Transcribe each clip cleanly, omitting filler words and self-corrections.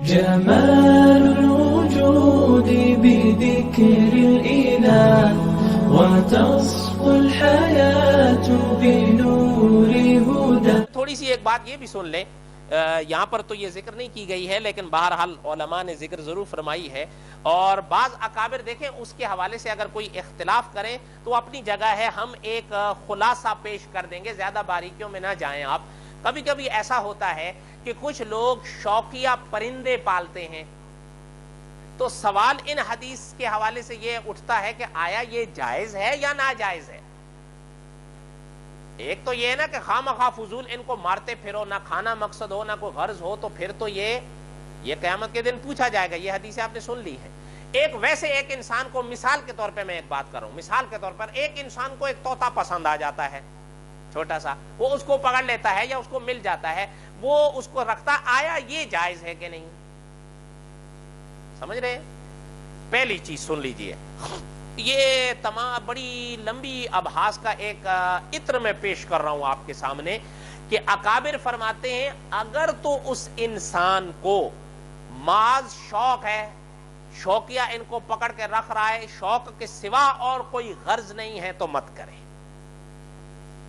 جمال الوجود بذكر الإله وتصفو الحياة بنور هدى. تھوڑی سی ایک بات یہ بھی سن لیں، یہاں پر تو یہ ذکر نہیں کی گئی ہے لیکن بہرحال علماء نے ذکر ضرور فرمائی ہے، اور بعض اکابر دیکھیں اس کے حوالے سے اگر کوئی اختلاف کریں تو اپنی جگہ ہے، ہم ایک خلاصہ پیش کر دیں گے، زیادہ باریکیوں میں نہ جائیں آپ. کبھی کبھی ایسا ہوتا ہے کہ کچھ لوگ شوقیہ پرندے پالتے ہیں، تو سوال ان حدیث کے حوالے سے یہ اٹھتا ہے کہ آیا یہ جائز ہے یا ناجائز ہے؟ ایک تو یہ ہے نا کہ خواہ مخواہ فضول ان کو مارتے پھرو، نہ کھانا مقصد ہو نہ کوئی غرض ہو، تو پھر تو یہ قیامت کے دن پوچھا جائے گا. یہ حدیث آپ نے سن لی ہے. ایک ویسے ایک انسان کو مثال کے طور پہ میں ایک بات کر رہا ہوں، مثال کے طور پر ایک انسان کو ایک طوطا پسند آ جاتا ہے چھوٹا سا، وہ اس کو پکڑ لیتا ہے یا اس کو مل جاتا ہے، وہ اس کو رکھتا، آیا یہ جائز ہے کہ نہیں؟ سمجھ رہے ہیں؟ پہلی چیز سن لیجئے، یہ تمام بڑی لمبی ابحاث کا ایک عطر میں پیش کر رہا ہوں آپ کے سامنے کہ اکابر فرماتے ہیں اگر تو اس انسان کو محض شوق ہے، شوقیہ ان کو پکڑ کے رکھ رہا ہے، شوق کے سوا اور کوئی غرض نہیں ہے تو مت کرے،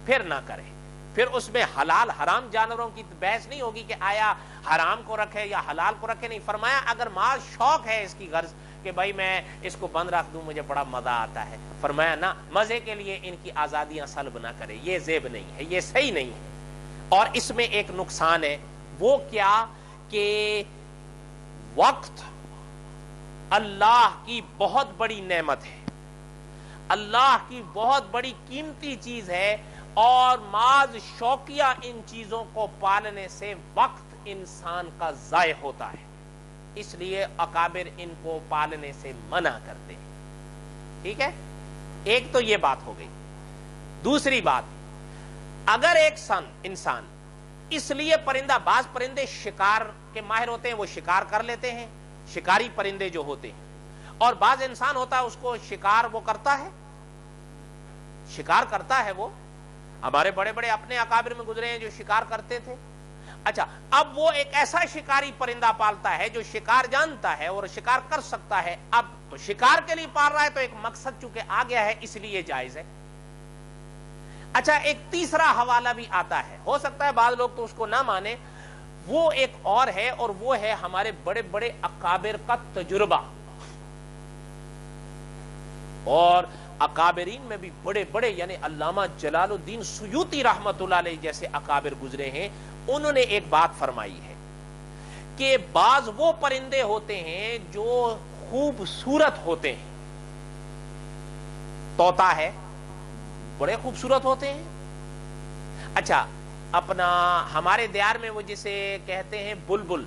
پھر نہ کرے. پھر اس میں حلال حرام جانوروں کی بحث نہیں ہوگی کہ آیا حرام کو رکھے یا حلال کو رکھے. نہیں، فرمایا اگر محض شوق ہے اس کی غرض کہ بھائی میں اس کو بند رکھ دوں مجھے بڑا مزہ آتا ہے، فرمایا نہ، مزے کے لیے ان کی آزادیاں سلب نہ کرے، یہ زیب نہیں ہے، یہ صحیح نہیں ہے. اور اس میں ایک نقصان ہے، وہ کیا کہ وقت اللہ کی بہت بڑی نعمت ہے، اللہ کی بہت بڑی قیمتی چیز ہے، اور محض شوقیہ ان چیزوں کو پالنے سے وقت انسان کا ضائع ہوتا ہے، اس لیے اکابر ان کو پالنے سے منع کرتے ہیں. ٹھیک ہے، ایک تو یہ بات ہو گئی. دوسری بات، اگر ایک انسان اس لیے پرندہ، بعض پرندے شکار کے ماہر ہوتے ہیں، وہ شکار کر لیتے ہیں، شکاری پرندے جو ہوتے ہیں، اور بعض انسان ہوتا ہے اس کو شکار وہ کرتا ہے، شکار کرتا ہے. وہ ہمارے بڑے بڑے اپنے اکابر میں گزرے ہیں جو شکار کرتے تھے. اچھا، اب وہ ایک ایسا شکاری پرندہ پالتا ہے جو شکار جانتا ہے اور شکار کر سکتا ہے. اب تو شکار کے لیے پال رہا ہے تو ایک مقصد چونکہ آ گیا ہے اس لیے جائز ہے. اچھا، ایک تیسرا حوالہ بھی آتا ہے، ہو سکتا ہے بعض لوگ تو اس کو نہ مانے، وہ ایک اور ہے، اور وہ ہے ہمارے بڑے بڑے اکابر کا تجربہ. اور اکابرین میں بھی بڑے بڑے، یعنی علامہ جلال الدین سیوطی رحمۃ اللہ علیہ جیسے اکابر گزرے ہیں، انہوں نے ایک بات فرمائی ہے کہ بعض وہ پرندے ہوتے ہیں جو خوبصورت ہوتے ہیں. طوطا ہے، بڑے خوبصورت ہوتے ہیں. اچھا، اپنا ہمارے دیار میں وہ جسے کہتے ہیں بلبل،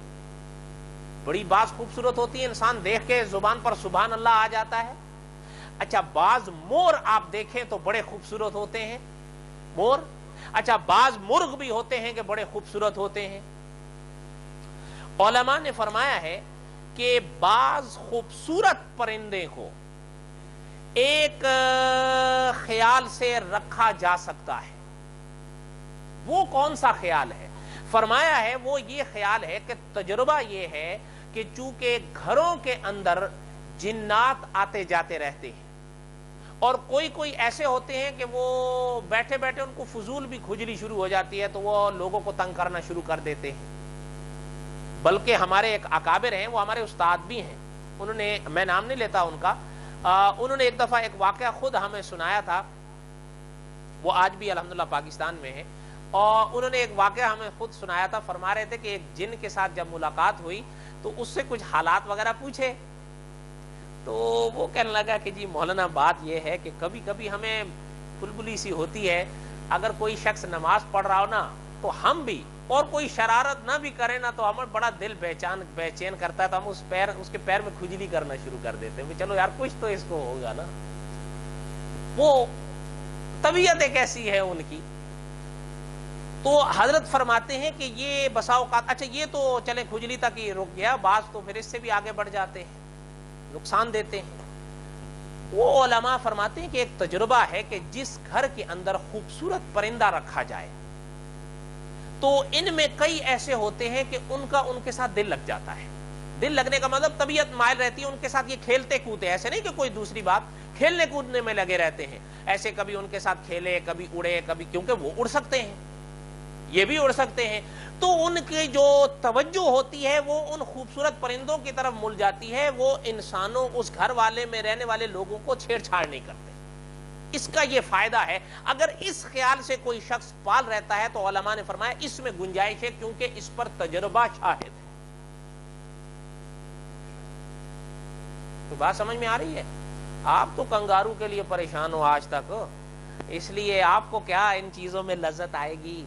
بڑی بعض خوبصورت ہوتی ہے، انسان دیکھ کے زبان پر سبحان اللہ آ جاتا ہے. اچھا، بعض مور آپ دیکھیں تو بڑے خوبصورت ہوتے ہیں، مور. اچھا، بعض مرغ بھی ہوتے ہیں کہ بڑے خوبصورت ہوتے ہیں. علماء نے فرمایا ہے کہ بعض خوبصورت پرندے کو ایک خیال سے رکھا جا سکتا ہے. وہ کون سا خیال ہے؟ فرمایا ہے وہ یہ خیال ہے کہ تجربہ یہ ہے کہ چونکہ گھروں کے اندر جنات آتے جاتے رہتے ہیں، اور کوئی ایسے ہوتے ہیں کہ وہ بیٹھے بیٹھے ان کو فضول بھی کھجلی شروع ہو جاتی ہے تو وہ لوگوں کو تنگ کرنا شروع کر دیتے ہیں. بلکہ ہمارے ایک اکابر ہیں، وہ ہمارے استاد بھی ہیں، انہوں نے، میں نام نہیں لیتا ان کا، انہوں نے ایک دفعہ ایک واقعہ خود ہمیں سنایا تھا، وہ آج بھی الحمدللہ پاکستان میں ہے، اور انہوں نے ایک واقعہ ہمیں خود سنایا تھا. فرما رہے تھے کہ ایک جن کے ساتھ جب ملاقات ہوئی تو اس سے کچھ حالات وغیرہ پوچھے، تو وہ کہنے لگا کہ جی مولانا بات یہ ہے کہ کبھی کبھی ہمیں بلبلی سی ہوتی ہے، اگر کوئی شخص نماز پڑھ رہا ہو نا تو ہم بھی، اور کوئی شرارت نہ بھی کرے نا تو ہمیں بڑا دل بے چین کرتا ہے، تو ہم اس کے پیر میں کھجلی کرنا شروع کر دیتے ہیں، چلو یار کچھ تو اس کو ہوگا نا. وہ طبیعت ایک ایسی ہے ان کی. تو حضرت فرماتے ہیں کہ یہ بسا اوقات، اچھا یہ تو چلے کھجلی تک ہی رک گیا، بعض تو پھر اس سے بھی آگے بڑھ جاتے ہیں، نقصان دیتے ہیں. وہ علماء فرماتے ہیں کہ ایک تجربہ ہے کہ جس گھر کے اندر خوبصورت پرندہ رکھا جائے تو ان میں کئی ایسے ہوتے ہیں کہ ان کا ان کے ساتھ دل لگ جاتا ہے. دل لگنے کا مطلب طبیعت مائل رہتی ہے ان کے ساتھ، یہ کھیلتے کودتے، ایسے نہیں کہ کوئی دوسری بات، کھیلنے کودنے میں لگے رہتے ہیں، ایسے کبھی ان کے ساتھ کھیلے، کبھی اڑے، کبھی، کیونکہ وہ اڑ سکتے ہیں، یہ بھی اڑ سکتے ہیں، تو ان کی جو توجہ ہوتی ہے وہ ان خوبصورت پرندوں کی طرف مل جاتی ہے، وہ انسانوں، اس گھر والے میں رہنے والے لوگوں کو چھیڑ چھاڑ نہیں کرتے۔ اس کا یہ فائدہ ہے۔ اگر اس خیال سے کوئی شخص پال رہتا ہے تو علماء نے فرمایا اس میں گنجائش ہے، کیونکہ اس پر تجربہ شاہد ہے۔ تو بات سمجھ میں آ رہی ہے؟ آپ تو کنگارو کے لیے پریشان ہو آج تک، اس لیے آپ کو کیا ان چیزوں میں لذت آئے گی؟